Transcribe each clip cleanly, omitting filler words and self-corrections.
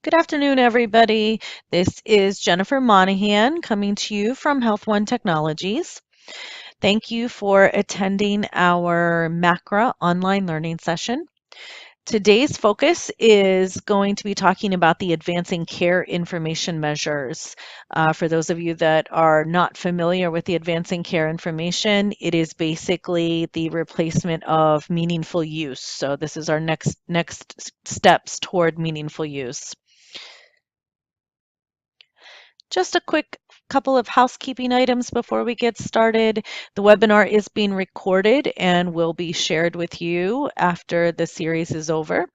Good afternoon, everybody. This is Jennifer Monahan coming to you from Health One Technologies. Thank you for attending our MACRA online learning session. Today's focus is going to be talking about the advancing care information measures. For those of you that are not familiar with the advancing care information, it is basically the replacement of meaningful use. So this is our next steps toward meaningful use. Just a quick couple of housekeeping items before we get started. The webinar is being recorded and will be shared with you after the series is over.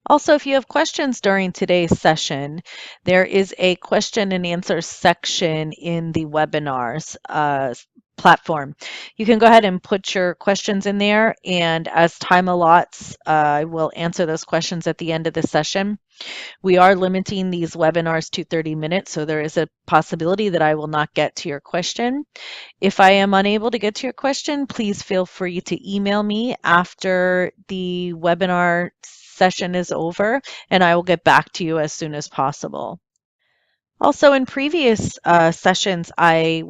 Also, if you have questions during today's session, there is a question and answer section in the webinars platform. You can go ahead and put your questions in there, and as time allots, I will answer those questions at the end of the session. We are limiting these webinars to 30 minutes, so there is a possibility that I will not get to your question. If I am unable to get to your question, please feel free to email me after the webinar session is over, and I will get back to you as soon as possible. Also, in previous sessions, I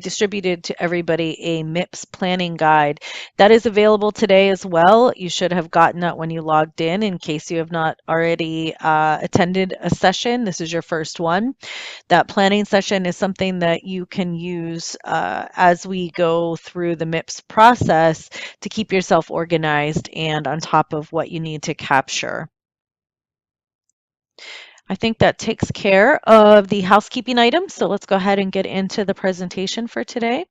distributed to everybody a MIPS planning guide that is available today as well. You should have gotten that when you logged in case you have not already attended a session. This is your first one. That planning session is something that you can use as we go through the MIPS process to keep yourself organized and on top of what you need to capture. I think that takes care of the housekeeping items, so let's go ahead and get into the presentation for today.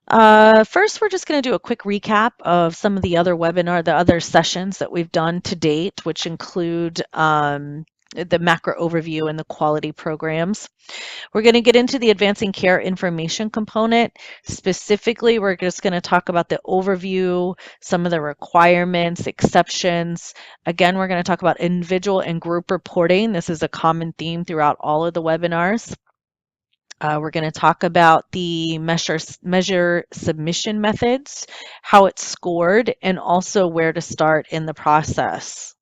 First, we're just going to do a quick recap of some of the other sessions that we've done to date, which include the MACRA overview and the quality programs. We're going to get into the advancing care information component. Specifically, we're just going to talk about the overview, some of the requirements, exceptions. Again, we're going to talk about individual and group reporting. This is a common theme throughout all of the webinars. We're going to talk about the measure submission methods, how it's scored, and also where to start in the process.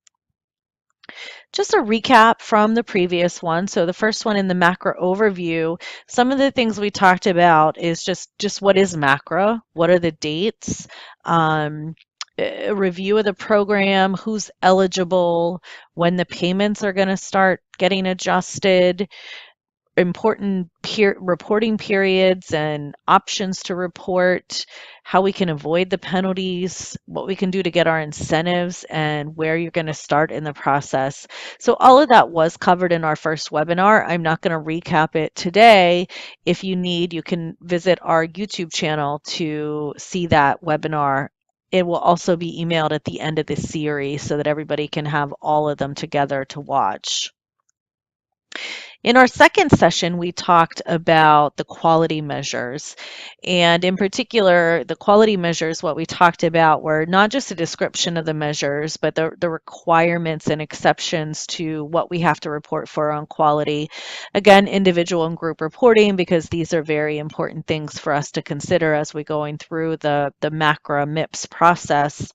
Just a recap from the previous one. So the first one in the MACRA overview, some of the things we talked about is just what is MACRA, what are the dates, a review of the program, who's eligible, when the payments are going to start getting adjusted, important reporting periods and options to report, how we can avoid the penalties, what we can do to get our incentives, and where you're going to start in the process. So all of that was covered in our first webinar. I'm not going to recap it today. If you need, you can visit our YouTube channel to see that webinar. It will also be emailed at the end of the series so that everybody can have all of them together to watch. In our second session, we talked about the quality measures. And in particular, the quality measures, what we talked about were not just a description of the measures, but the requirements and exceptions to what we have to report for on quality. Again, individual and group reporting, because these are very important things for us to consider as we're going through the MACRA MIPS process.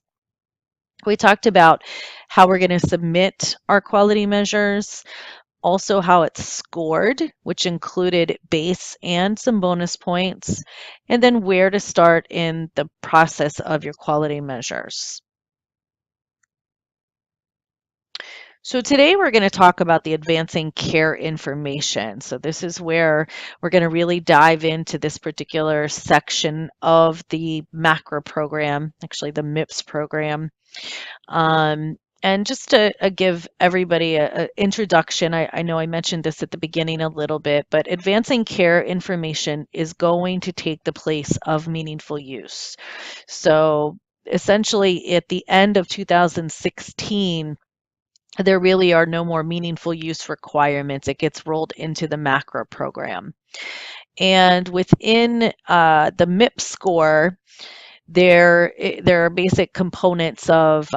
We talked about how we're going to submit our quality measures, also how it's scored, which included base and some bonus points, and then where to start in the process of your quality measures. So today we're going to talk about the advancing care information. So this is where we're going to really dive into this particular section of the MACRA program, actually the MIPS program. And just to give everybody an introduction, I know I mentioned this at the beginning a little bit, but advancing care information is going to take the place of meaningful use. So essentially at the end of 2016, there really are no more meaningful use requirements. It gets rolled into the MACRA program. And within the MIPS score, there are basic components of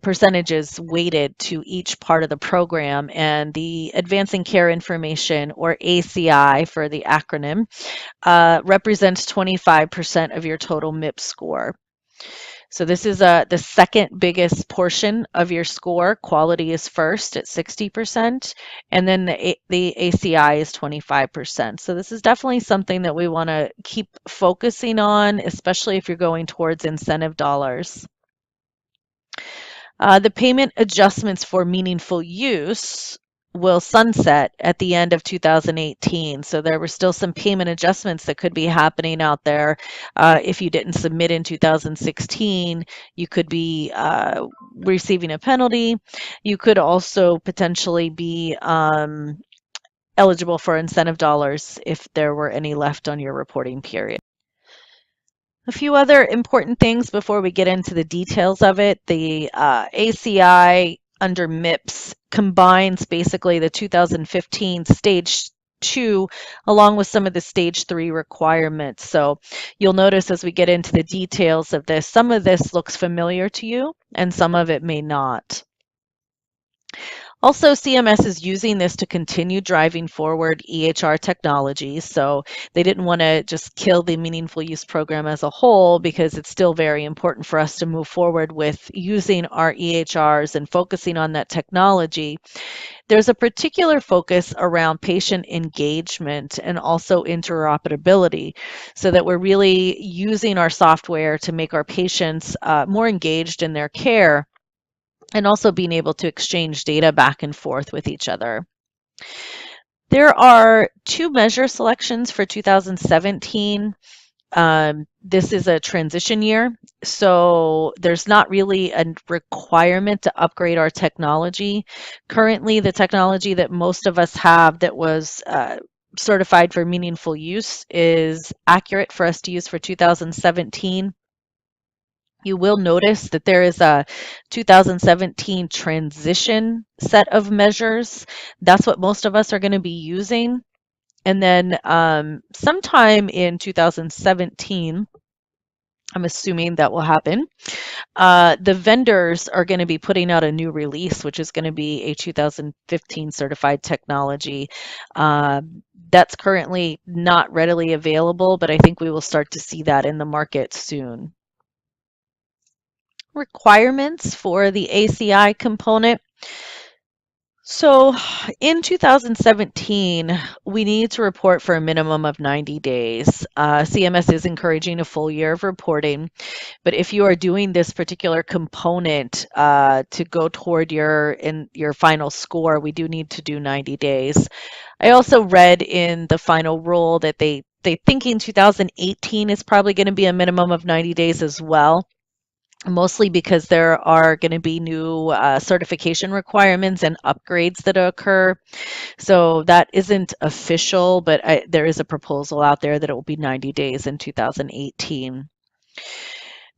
percentages weighted to each part of the program, and the Advancing Care Information, or ACI for the acronym, represents 25% of your total MIPS score. So this is the second biggest portion of your score. Quality is first at 60%, and then the ACI is 25%. So this is definitely something that we want to keep focusing on, especially if you're going towards incentive dollars. The payment adjustments for meaningful use will sunset at the end of 2018. So there were still some payment adjustments that could be happening out there. If you didn't submit in 2016, you could be receiving a penalty. You could also potentially be eligible for incentive dollars if there were any left on your reporting period. A few other important things before we get into the details of it. The ACI under MIPS combines basically the 2015 Stage 2 along with some of the Stage 3 requirements. So you'll notice as we get into the details of this, some of this looks familiar to you and some of it may not. Also, CMS is using this to continue driving forward EHR technologies. So they didn't want to just kill the meaningful use program as a whole because it's still very important for us to move forward with using our EHRs and focusing on that technology. There's a particular focus around patient engagement and also interoperability so that we're really using our software to make our patients more engaged in their care and also being able to exchange data back and forth with each other. There are two measure selections for 2017. This is a transition year, so there's not really a requirement to upgrade our technology. Currently, the technology that most of us have that was certified for meaningful use is accurate for us to use for 2017. You will notice that there is a 2017 transition set of measures. That's what most of us are going to be using. And then sometime in 2017, I'm assuming that will happen, the vendors are going to be putting out a new release, which is going to be a 2015 certified technology. That's currently not readily available, but I think we will start to see that in the market soon. Requirements for the ACI component. So in 2017, we need to report for a minimum of 90 days. CMS is encouraging a full year of reporting, but if you are doing this particular component to go toward your final score, we do need to do 90 days. I also read in the final rule that they think in 2018 is probably going to be a minimum of 90 days as well. Mostly because there are going to be new certification requirements and upgrades that occur. So that isn't official, but there is a proposal out there that it will be 90 days in 2018.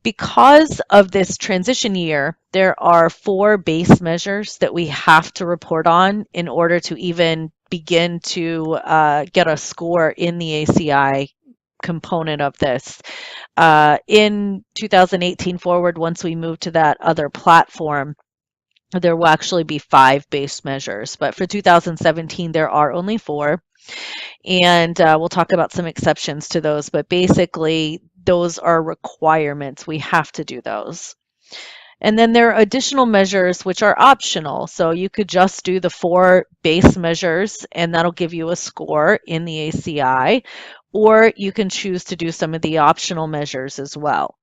Because of this transition year, there are 4 base measures that we have to report on in order to even begin to get a score in the ACI component of this. In 2018 forward, once we move to that other platform, there will actually be 5 base measures. But for 2017, there are only 4. And we'll talk about some exceptions to those. But basically, those are requirements. We have to do those. And then there are additional measures which are optional. So you could just do the 4 base measures and that'll give you a score in the ACI, or you can choose to do some of the optional measures as well.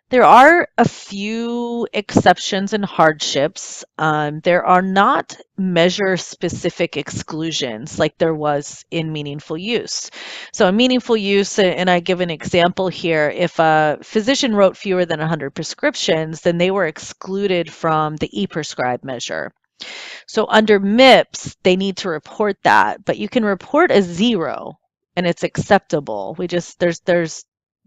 There are a few exceptions and hardships. There are not measure-specific exclusions like there was in meaningful use. So in meaningful use, and I give an example here, if a physician wrote fewer than 100 prescriptions, then they were excluded from the e-prescribe measure. So under MIPS, they need to report that, but you can report a 0 and it's acceptable.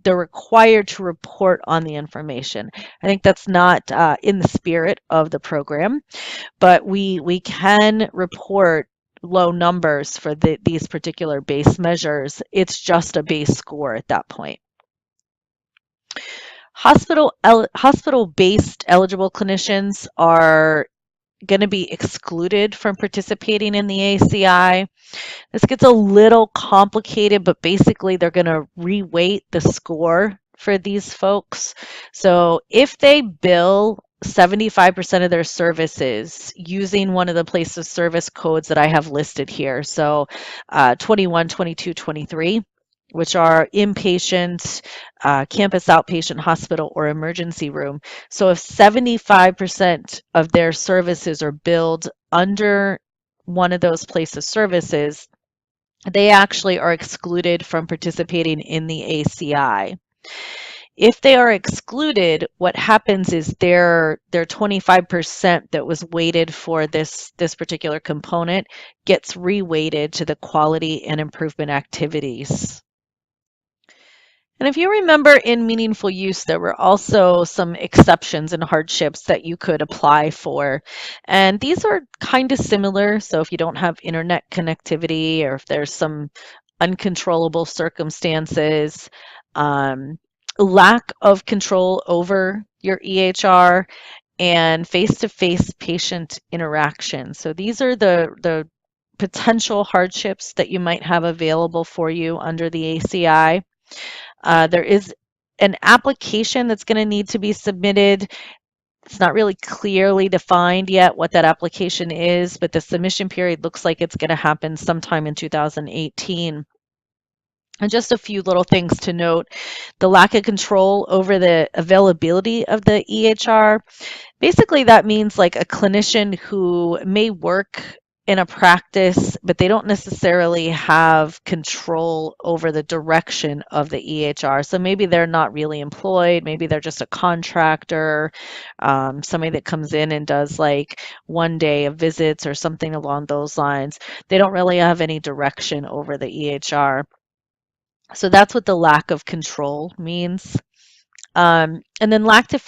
They're required to report on the information. I think that's not in the spirit of the program, but we can report low numbers for these particular base measures. It's just a base score at that point. Hospital-based eligible clinicians are going to be excluded from participating in the ACI. This gets a little complicated, but basically they're going to reweight the score for these folks. So if they bill 75% of their services using one of the place of service codes that I have listed here, so 21, 22, 23, which are inpatient, campus outpatient hospital, or emergency room. So if 75% of their services are billed under one of those place of services, they actually are excluded from participating in the ACI. If they are excluded, what happens is their 25% that was weighted for this particular component gets reweighted to the quality and improvement activities. And if you remember in meaningful use, there were also some exceptions and hardships that you could apply for. And these are kind of similar. So if you don't have internet connectivity or if there's some uncontrollable circumstances, um, lack of control over your EHR, and face-to-face patient interaction. So these are the potential hardships that you might have available for you under the ACI. There is an application that's going to need to be submitted. It's not really clearly defined yet what that application is, but the submission period looks like it's going to happen sometime in 2018. And just a few little things to note. The lack of control over the availability of the EHR. Basically, that means like a clinician who may work in a practice, but they don't necessarily have control over the direction of the EHR. So maybe they're not really employed, maybe they're just a contractor, somebody that comes in and does like one day of visits or something along those lines. They don't really have any direction over the EHR. So that's what the lack of control means. And then lack of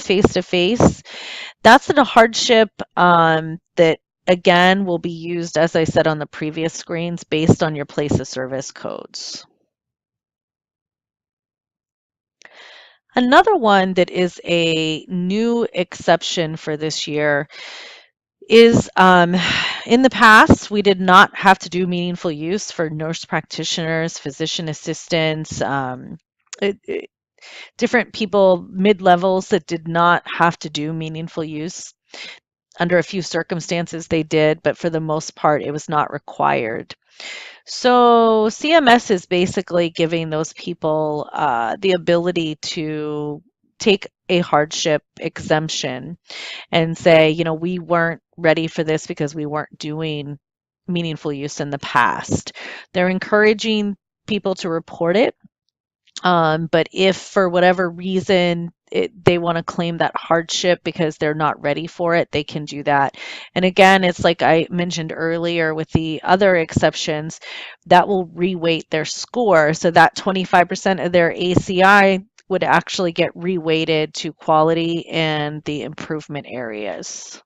face-to-face, that's a hardship that again will be used, as I said on the previous screens, based on your place of service codes. Another one that is a new exception for this year is in the past, we did not have to do meaningful use for nurse practitioners, physician assistants, different people mid-levels that did not have to do meaningful use. Under a few circumstances they did, but for the most part it was not required. So CMS is basically giving those people the ability to take a hardship exemption and say, you know, we weren't ready for this because we weren't doing meaningful use in the past. They're encouraging people to report it. But if for whatever reason they want to claim that hardship because they're not ready for it, they can do that. And again, it's like I mentioned earlier with the other exceptions, that will reweight their score. So that 25% of their ACI would actually get reweighted to quality and the improvement areas.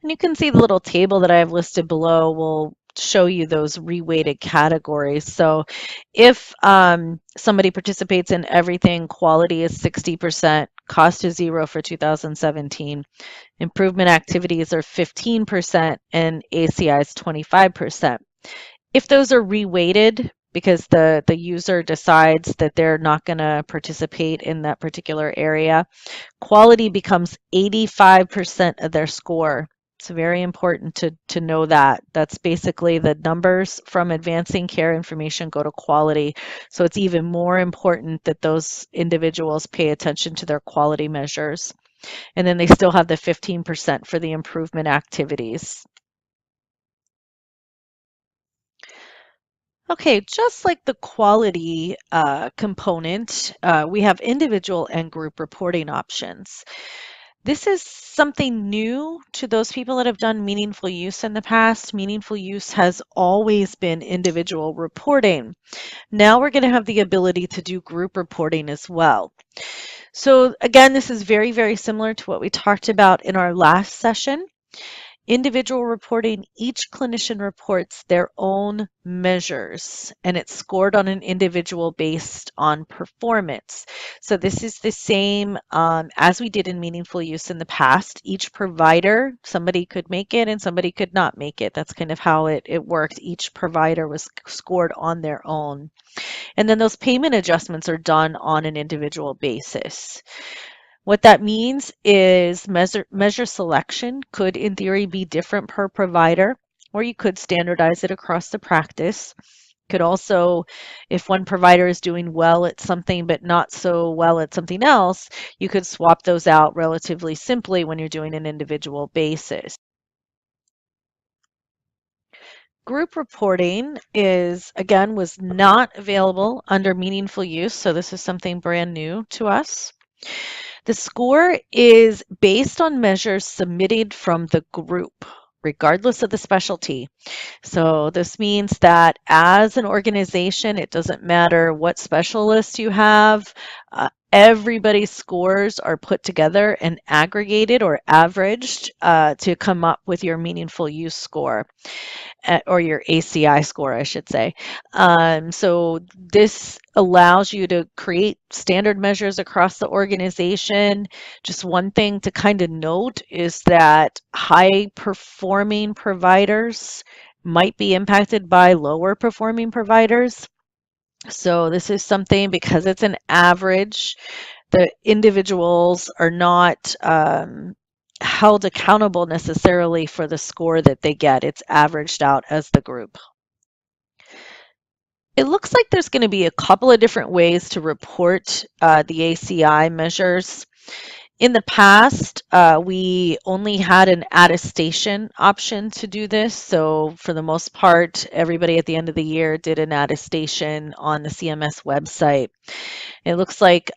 And you can see the little table that I have listed below will show you those reweighted categories. So if somebody participates in everything, quality is 60%, cost is 0 for 2017, improvement activities are 15%, and ACI is 25%. If those are reweighted, because the user decides that they're not going to participate in that particular area, quality becomes 85% of their score. It's very important to know that. That's basically the numbers from advancing care information go to quality. So it's even more important that those individuals pay attention to their quality measures. And then they still have the 15% for the improvement activities. Okay, just like the quality component, we have individual and group reporting options. This is something new to those people that have done meaningful use in the past. Meaningful use has always been individual reporting. Now we're going to have the ability to do group reporting as well. So again, this is very, very similar to what we talked about in our last session. Individual reporting, each clinician reports their own measures and it's scored on an individual based on performance. So this is the same as we did in meaningful use in the past. Each provider, somebody could make it and somebody could not make it. That's kind of how it worked. Each provider was scored on their own. And then those payment adjustments are done on an individual basis. What that means is measure selection could, in theory, be different per provider, or you could standardize it across the practice. Could also, if one provider is doing well at something but not so well at something else, you could swap those out relatively simply when you're doing an individual basis. Group reporting was not available under meaningful use, so this is something brand new to us. The score is based on measures submitted from the group, regardless of the specialty. So this means that as an organization, it doesn't matter what specialist you have, everybody's scores are put together and aggregated or averaged to come up with your meaningful use score. Or your ACI score, I should say. So this allows you to create standard measures across the organization. Just one thing to kind of note is that high performing providers might be impacted by lower performing providers. So this is something, because it's an average, the individuals are not held accountable necessarily for the score that they get. It's averaged out as the group. It looks like there's going to be a couple of different ways to report the ACI measures. In the past, we only had an attestation option to do this. So for the most part, everybody at the end of the year did an attestation on the CMS website. It looks like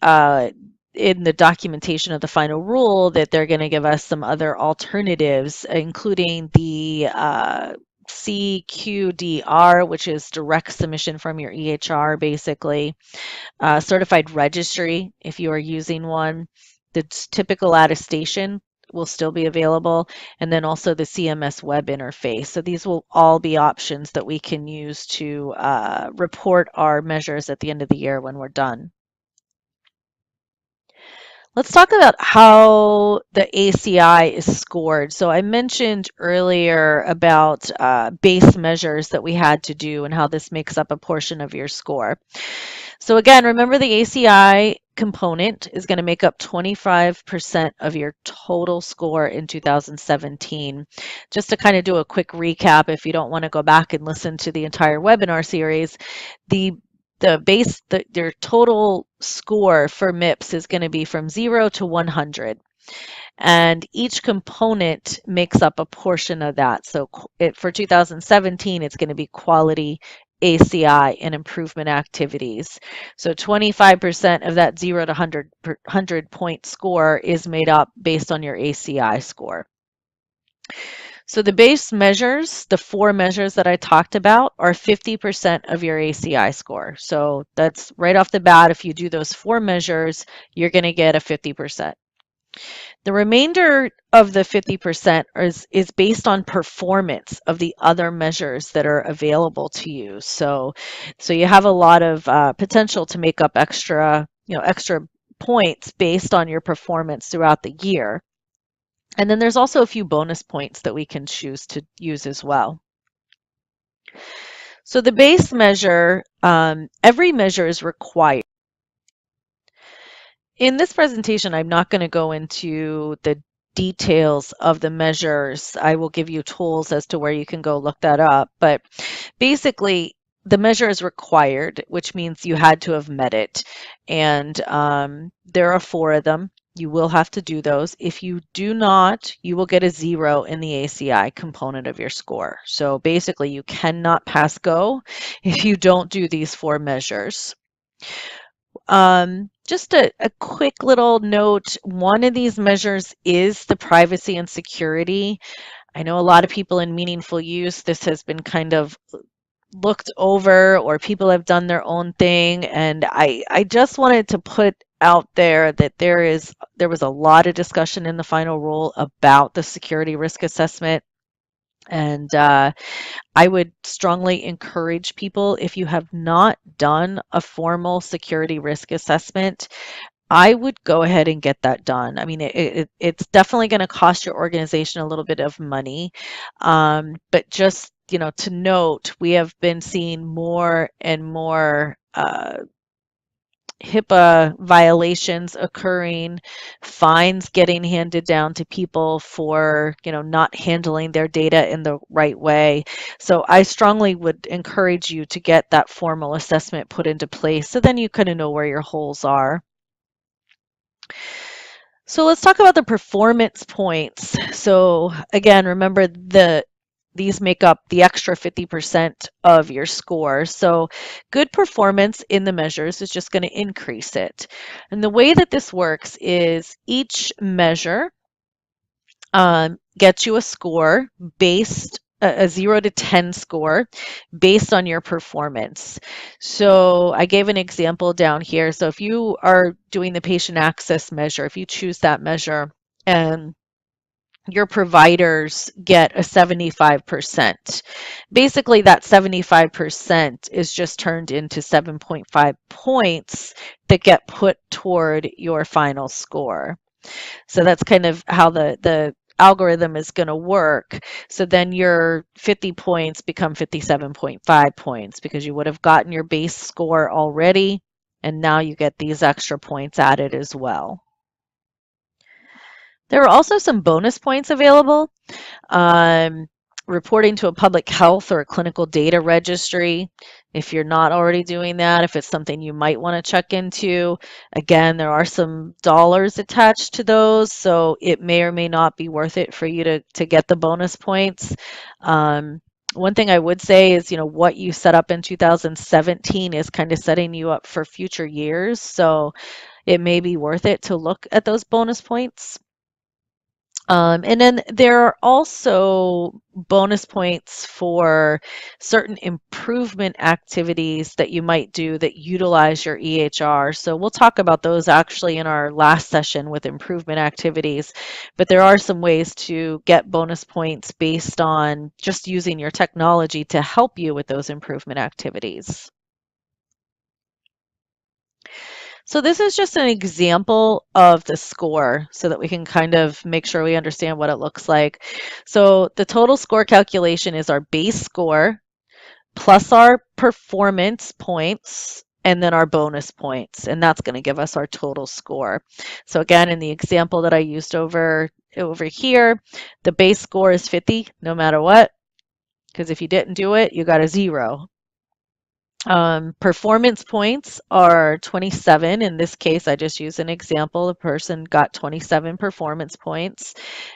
in the documentation of the final rule that they're going to give us some other alternatives, including the CQDR, which is direct submission from your EHR, basically. Certified registry, if you are using one. The typical attestation will still be available, and then also the CMS web interface. So these will all be options that we can use to report our measures at the end of the year when we're done. Let's talk about how the ACI is scored. So I mentioned earlier about base measures that we had to do and how this makes up a portion of your score. So again, remember the ACI component is going to make up 25% of your total score in 2017. Just to kind of do a quick recap, if you don't want to go back and listen to the entire webinar series, your total score for MIPS is going to be from 0 to 100. And each component makes up a portion of that. So for 2017, it's going to be quality, ACI, and improvement activities. So 25% of that 0 to 100 point score is made up based on your ACI score. So the base measures, the 4 measures that I talked about, are 50% of your ACI score. So that's right off the bat, if you do those 4 measures, you're going to get a 50%. The remainder of the 50% is based on performance of the other measures that are available to you. So you have a lot of potential to make up extra points based on your performance throughout the year. And then there's also a few bonus points that we can choose to use as well. So the base measure, every measure is required. In this presentation, I'm not going to go into the details of the measures. I will give you tools as to where you can go look that up. But basically, the measure is required, which means you had to have met it. And there are 4 of them. You will have to do those. If you do not, you will get a 0 in the ACI component of your score. So basically, you cannot pass go if you don't do these 4 measures. Just a quick little note, one of these measures is the privacy and security. I know a lot of people in meaningful use, this has been kind of looked over, or people have done their own thing, and I just wanted to put out there that there was a lot of discussion in the final rule about the security risk assessment. And I would strongly encourage people, if you have not done a formal security risk assessment, I would go ahead and get that done. I mean, it's definitely going to cost your organization a little bit of money, but just to note, we have been seeing more and more HIPAA violations occurring, fines getting handed down to people for, not handling their data in the right way. So I strongly would encourage you to get that formal assessment put into place so then you kind of know where your holes are. So let's talk about the performance points. So again, remember these make up the extra 50% of your score. So good performance in the measures is just going to increase it. And the way that this works is each measure gets you a score based a 0 to 10 score based on your performance. So I gave an example down here. So if you are doing the patient access measure, if you choose that measure and your providers get a 75%. Basically, that 75% is just turned into 7.5 points that get put toward your final score. So that's kind of how the algorithm is going to work. So then your 50 points become 57.5 points because you would have gotten your base score already, and now you get these extra points added as well. There are also some bonus points available. um, Reporting to a public health or a clinical data registry. If you're not already doing that, if it's something you might want to check into, again, there are some dollars attached to those, so it may or may not be worth it for you to get the bonus points. One thing I would say is, what you set up in 2017 is kind of setting you up for future years, so it may be worth it to look at those bonus points. And then there are also bonus points for certain improvement activities that you might do that utilize your EHR. So we'll talk about those actually in our last session with improvement activities, but there are some ways to get bonus points based on just using your technology to help you with those improvement activities. So this is just an example of the score so that we can kind of make sure we understand what it looks like. So the total score calculation is our base score plus our performance points and then our bonus points, and that's going to give us our total score. So again, in the example that I used over here, the base score is 50 no matter what, because if you didn't do it, you got a 0. Performance points are 27. In this case, I just use an example. The person got 27 performance points,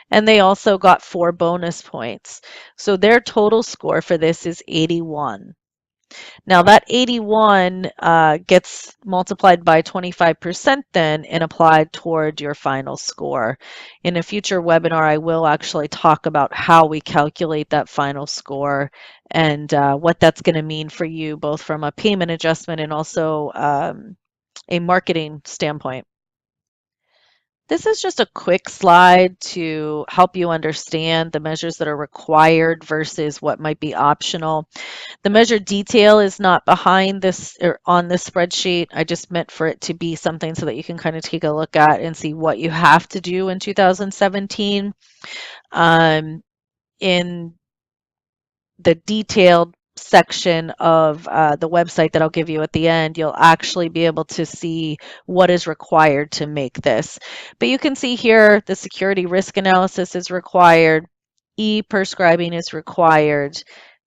and they also got 4 bonus points. So their total score for this is 81. Now that 81 gets multiplied by 25% then and applied toward your final score. In a future webinar, I will actually talk about how we calculate that final score and what that's going to mean for you, both from a payment adjustment and also a marketing standpoint. This is just a quick slide to help you understand the measures that are required versus what might be optional. The measure detail is not behind this or on this spreadsheet. I just meant for it to be something so that you can kind of take a look at and see what you have to do in 2017. In the detailed section of the website that I'll give you at the end, you'll actually be able to see what is required to make this. But you can see here the security risk analysis is required, e-prescribing is required,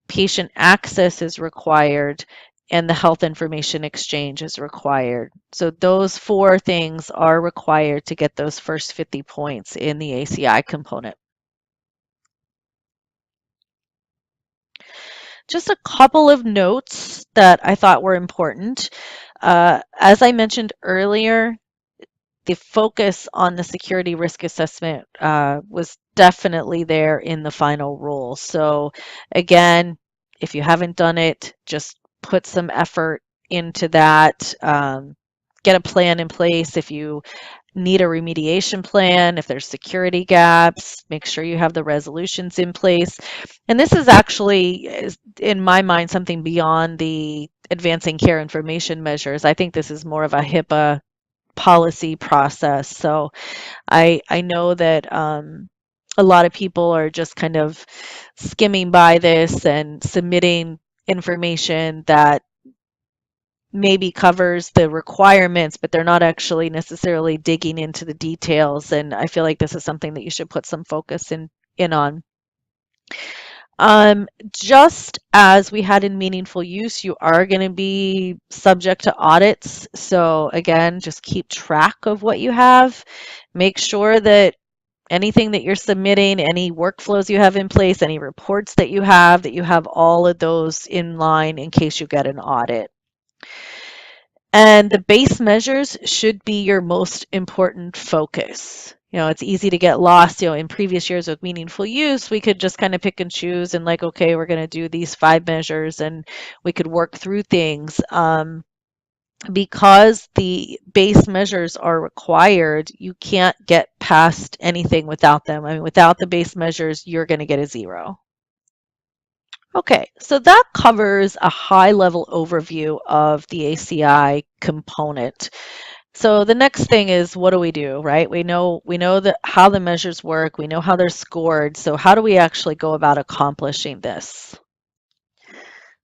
patient access is required, and the health information exchange is required. So those 4 things are required to get those first 50 points in the ACI component. Just a couple of notes that I thought were important. As I mentioned earlier, the focus on the security risk assessment was definitely there in the final rule. So again, if you haven't done it, just put some effort into that. Get a plan in place. If you need a remediation plan, if there's security gaps, make sure you have the resolutions in place. And this is actually, in my mind, something beyond the advancing care information measures. I think this is more of a HIPAA policy process. So I know that a lot of people are just kind of skimming by this and submitting information that maybe covers the requirements, but they're not actually necessarily digging into the details. And I feel like this is something that you should put some focus in on. Just as we had in meaningful use, you are going to be subject to audits. So again, just keep track of what you have. Make sure that anything that you're submitting, any workflows you have in place, any reports that you have all of those in line in case you get an audit. And the base measures should be your most important focus. It's easy to get lost. In previous years with meaningful use, we could just kind of pick and choose and like, okay, we're going to do these 5 measures and we could work through things. Because the base measures are required, you can't get past anything without them. I mean, without the base measures, you're going to get a 0. Okay, so that covers a high-level overview of the ACI component. So the next thing is, what do we do, right? We know that how the measures work, we know how they're scored. So how do we actually go about accomplishing this?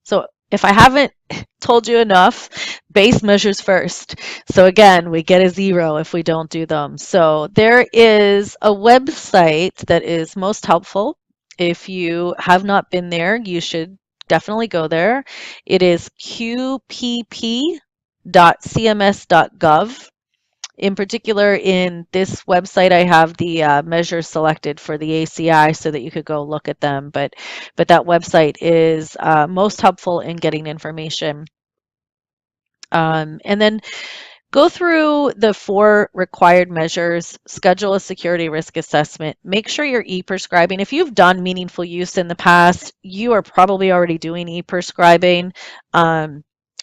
So if I haven't told you enough, base measures first. So again, we get a 0 if we don't do them. So there is a website that is most helpful. If you have not been there, you should definitely go there. It is qpp.cms.gov. In particular, in this website, I have the measures selected for the ACI so that you could go look at them. But that website is most helpful in getting information. And then go through the 4 required measures, schedule a security risk assessment, make sure you're e-prescribing. If you've done meaningful use in the past, you are probably already doing e-prescribing.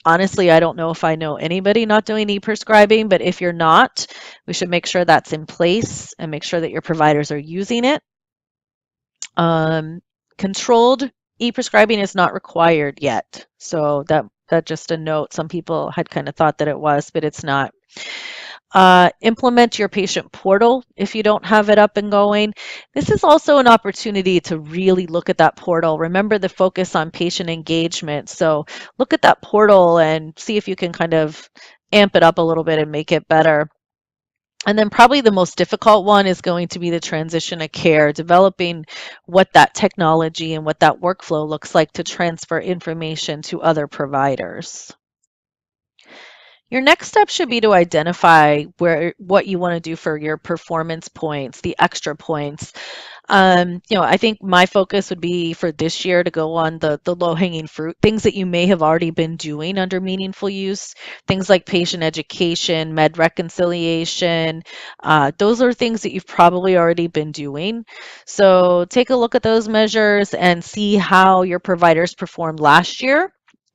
Honestly, I don't know if I know anybody not doing e-prescribing, but if you're not, we should make sure that's in place and make sure that your providers are using it. Controlled e-prescribing is not required yet. So that just a note. Some people had kind of thought that it was, but it's not. Implement your patient portal if you don't have it up and going. This is also an opportunity to really look at that portal. Remember the focus on patient engagement. So look at that portal and see if you can kind of amp it up a little bit and make it better. And then probably the most difficult one is going to be the transition of care, developing what that technology and what that workflow looks like to transfer information to other providers. Your next step should be to identify what you want to do for your performance points, the extra points. I think my focus would be for this year to go on the low-hanging fruit, things that you may have already been doing under meaningful use, things like patient education, med reconciliation. Those are things that you've probably already been doing. So take a look at those measures and see how your providers performed last year,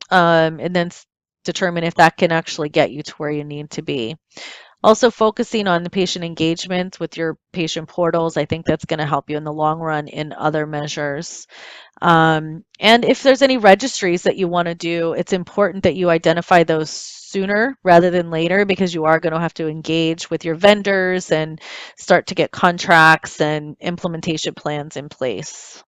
and then determine if that can actually get you to where you need to be. Also focusing on the patient engagement with your patient portals, I think that's going to help you in the long run in other measures. And if there's any registries that you want to do, it's important that you identify those sooner rather than later because you are going to have to engage with your vendors and start to get contracts and implementation plans in place.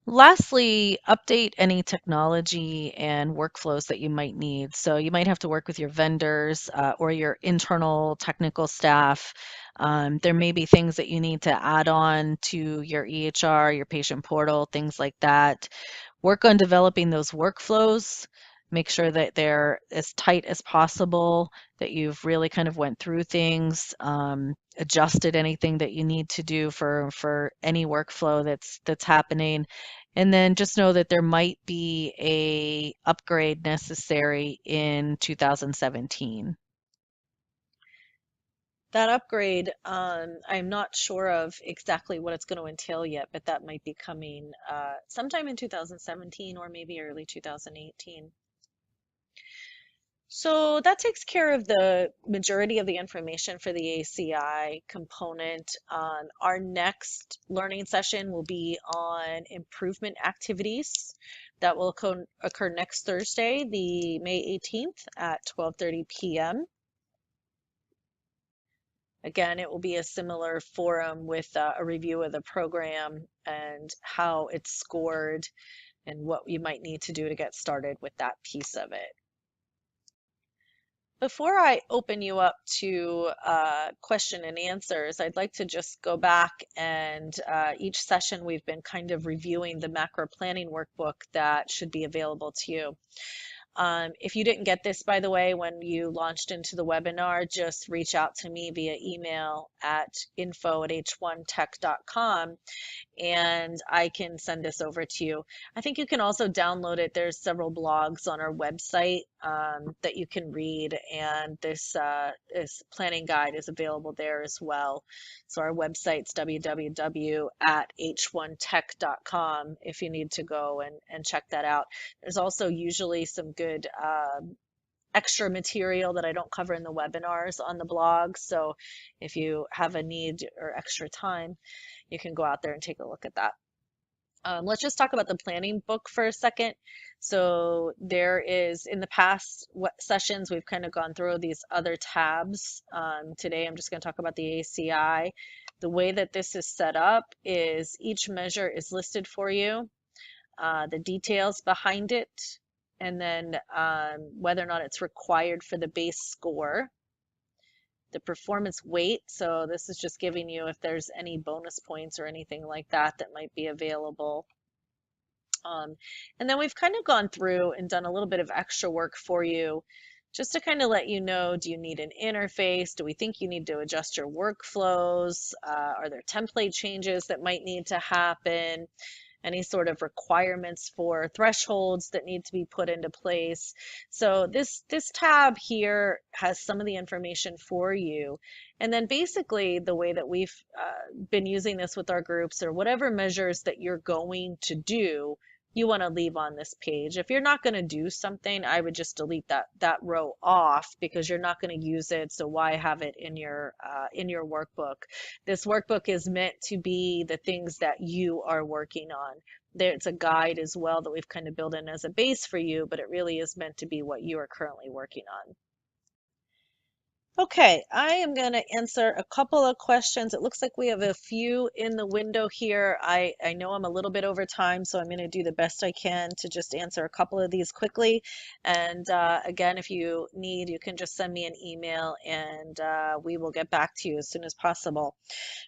Lastly, update any technology and workflows that you might need. So you might have to work with your vendors or your internal technical staff. There may be things that you need to add on to your EHR, your patient portal, things like that. Work on developing those workflows. Make sure that they're as tight as possible, that you've really kind of went through things, adjusted anything that you need to do for any workflow that's happening. And then just know that there might be a upgrade necessary in 2017. That upgrade, I'm not sure of exactly what it's going to entail yet, but that might be coming sometime in 2017 or maybe early 2018. So that takes care of the majority of the information for the ACI component. Our next learning session will be on improvement activities. That will occur next Thursday, the May 18th at 12:30 p.m. Again, it will be a similar forum with a review of the program and how it's scored and what you might need to do to get started with that piece of it. Before I open you up to question and answers, I'd like to just go back and each session we've been kind of reviewing the macro planning workbook that should be available to you. If you didn't get this, by the way, when you launched into the webinar, just reach out to me via email at info@h1tech.com and I can send this over to you. I think you can also download it. There's several blogs on our website that you can read, and this planning guide is available there as well. So our website's www.h1tech.com if you need to go and check that out. There's also usually some good extra material that I don't cover in the webinars on the blog. So if you have a need or extra time, you can go out there and take a look at that. Let's just talk about the planning book for a second. So there is, in the past sessions, we've kind of gone through these other tabs. Today, I'm just going to talk about the ACI. The way that this is set up is each measure is listed for you, the details behind it, and then whether or not it's required for the base score. The performance weight, so this is just giving you if there's any bonus points or anything like that that might be available. And then we've kind of gone through and done a little bit of extra work for you just to kind of let you know, do you need an interface? Do we think you need to adjust your workflows? Are there template changes that might need to happen? Any sort of requirements for thresholds that need to be put into place. So this tab here has some of the information for you. And then basically the way that we've been using this with our groups, or whatever measures that you're going to do, you want to leave on this page. If you're not going to do something, I would just delete that row off because you're not going to use it. So why have it in your workbook? This workbook is meant to be the things that you are working on. There's a guide as well that we've kind of built in as a base for you, but it really is meant to be what you are currently working on. Okay, I am going to answer a couple of questions. It looks like we have a few in the window here. I know I'm a little bit over time, so I'm going to do the best I can to just answer a couple of these quickly. And again, if you need, you can just send me an email and we will get back to you as soon as possible.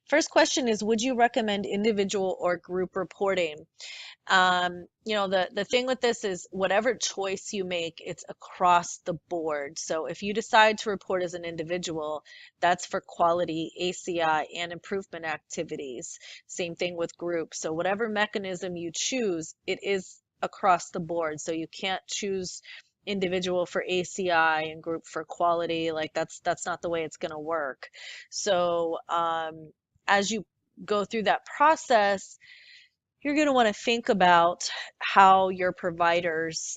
First question is, would you recommend individual or group reporting? The thing with this is whatever choice you make, it's across the board. So if you decide to report as an individual, that's for quality, ACI, and improvement activities. Same thing with groups. So whatever mechanism you choose, it is across the board. So you can't choose individual for ACI and group for quality. Like that's not the way it's going to work. So as you go through that process, you're going to want to think about how your providers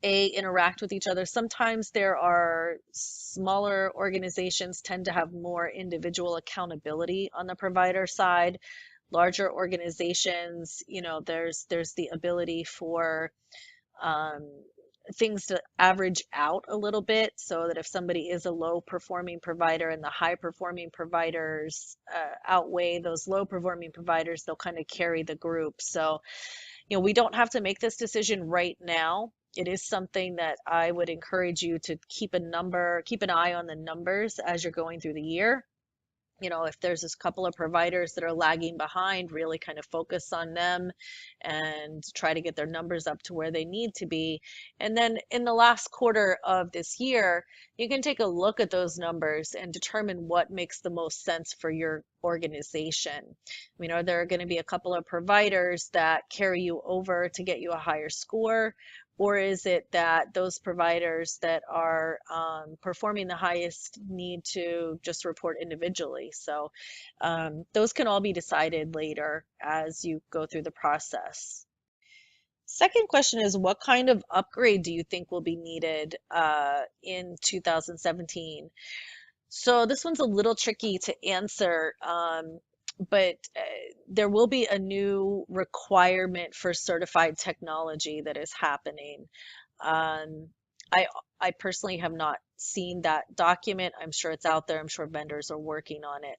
interact with each other. Sometimes there are smaller organizations tend to have more individual accountability on the provider side. Larger organizations, there's the ability for things to average out a little bit, so that if somebody is a low performing provider and the high performing providers outweigh those low performing providers, they'll kind of carry the group. So, we don't have to make this decision right now. It is something that I would encourage you to keep an eye on the numbers as you're going through the year. If there's a couple of providers that are lagging behind, really kind of focus on them and try to get their numbers up to where they need to be. And then in the last quarter of this year, you can take a look at those numbers and determine what makes the most sense for your organization. Are there going to be a couple of providers that carry you over to get you a higher score? Or is it that those providers that are performing the highest need to just report individually? So those can all be decided later as you go through the process. Second question is, what kind of upgrade do you think will be needed in 2017? So this one's a little tricky to answer, but there will be a new requirement for certified technology that is happening. Um, I I personally have not seen that document. I'm sure it's out there. I'm sure vendors are working on it.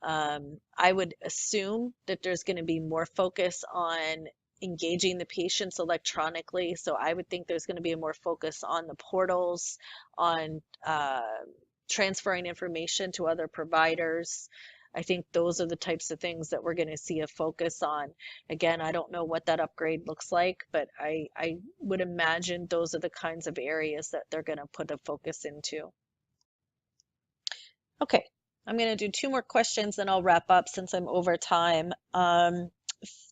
I would assume that there's going to be more focus on engaging the patients electronically. So I would think there's going to be more focus on the portals, on transferring information to other providers. I think those are the types of things that we're going to see a focus on. Again, I don't know what that upgrade looks like, but I would imagine those are the kinds of areas that they're going to put a focus into. Okay, I'm going to do two more questions, then I'll wrap up since I'm over time.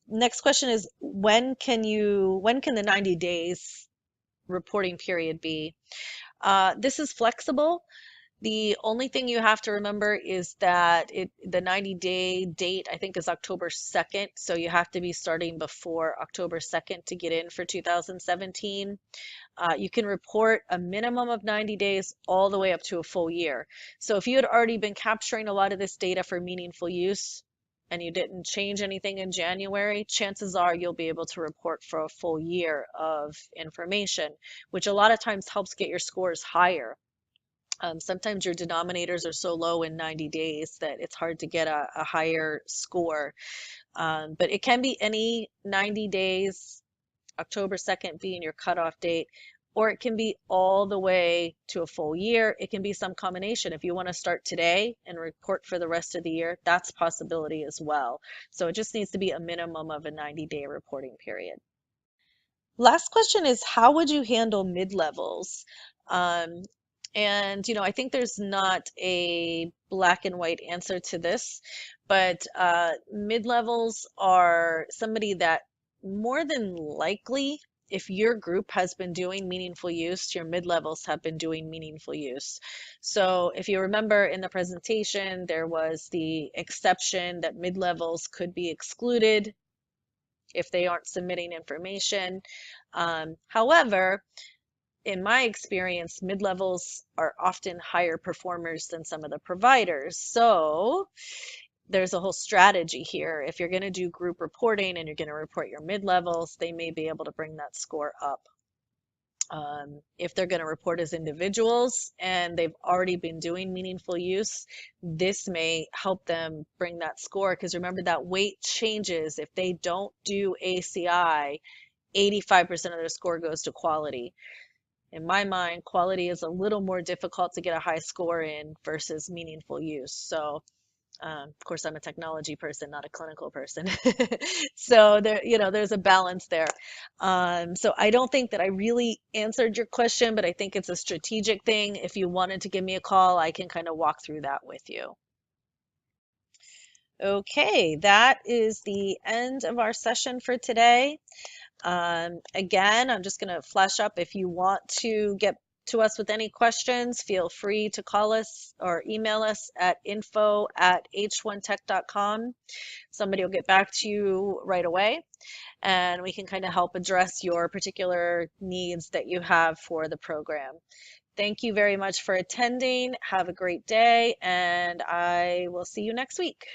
Next question is, when can the 90 days reporting period be? This is flexible. The only thing you have to remember is that the 90-day date, I think, is October 2nd. So you have to be starting before October 2nd to get in for 2017. You can report a minimum of 90 days all the way up to a full year. So if you had already been capturing a lot of this data for meaningful use and you didn't change anything in January, chances are you'll be able to report for a full year of information, which a lot of times helps get your scores higher. Sometimes your denominators are so low in 90 days that it's hard to get a higher score. But it can be any 90 days, October 2nd being your cutoff date, or it can be all the way to a full year. It can be some combination. If you want to start today and report for the rest of the year, that's a possibility as well. So it just needs to be a minimum of a 90-day reporting period. Last question is, how would you handle mid-levels? Um, and, I think there's not a black and white answer to this, but mid-levels are somebody that more than likely, if your group has been doing meaningful use, your mid-levels have been doing meaningful use. So if you remember in the presentation, there was the exception that mid-levels could be excluded if they aren't submitting information. However, in my experience, mid-levels are often higher performers than some of the providers. So there's a whole strategy here. If you're going to do group reporting and you're going to report your mid-levels, they may be able to bring that score up. If they're going to report as individuals and they've already been doing meaningful use, this may help them bring that score, because remember that weight changes. If they don't do ACI, 85% of their score goes to quality. In my mind, quality is a little more difficult to get a high score in versus meaningful use. So of course, I'm a technology person, not a clinical person. So there's a balance there. So I don't think that I really answered your question, but I think it's a strategic thing. If you wanted to give me a call, I can kind of walk through that with you. Okay, that is the end of our session for today. Again, I'm just going to flash up. If you want to get to us with any questions, feel free to call us or email us at info@h1tech.com. Somebody will get back to you right away, and we can kind of help address your particular needs that you have for the program. Thank you very much for attending. Have a great day, and I will see you next week.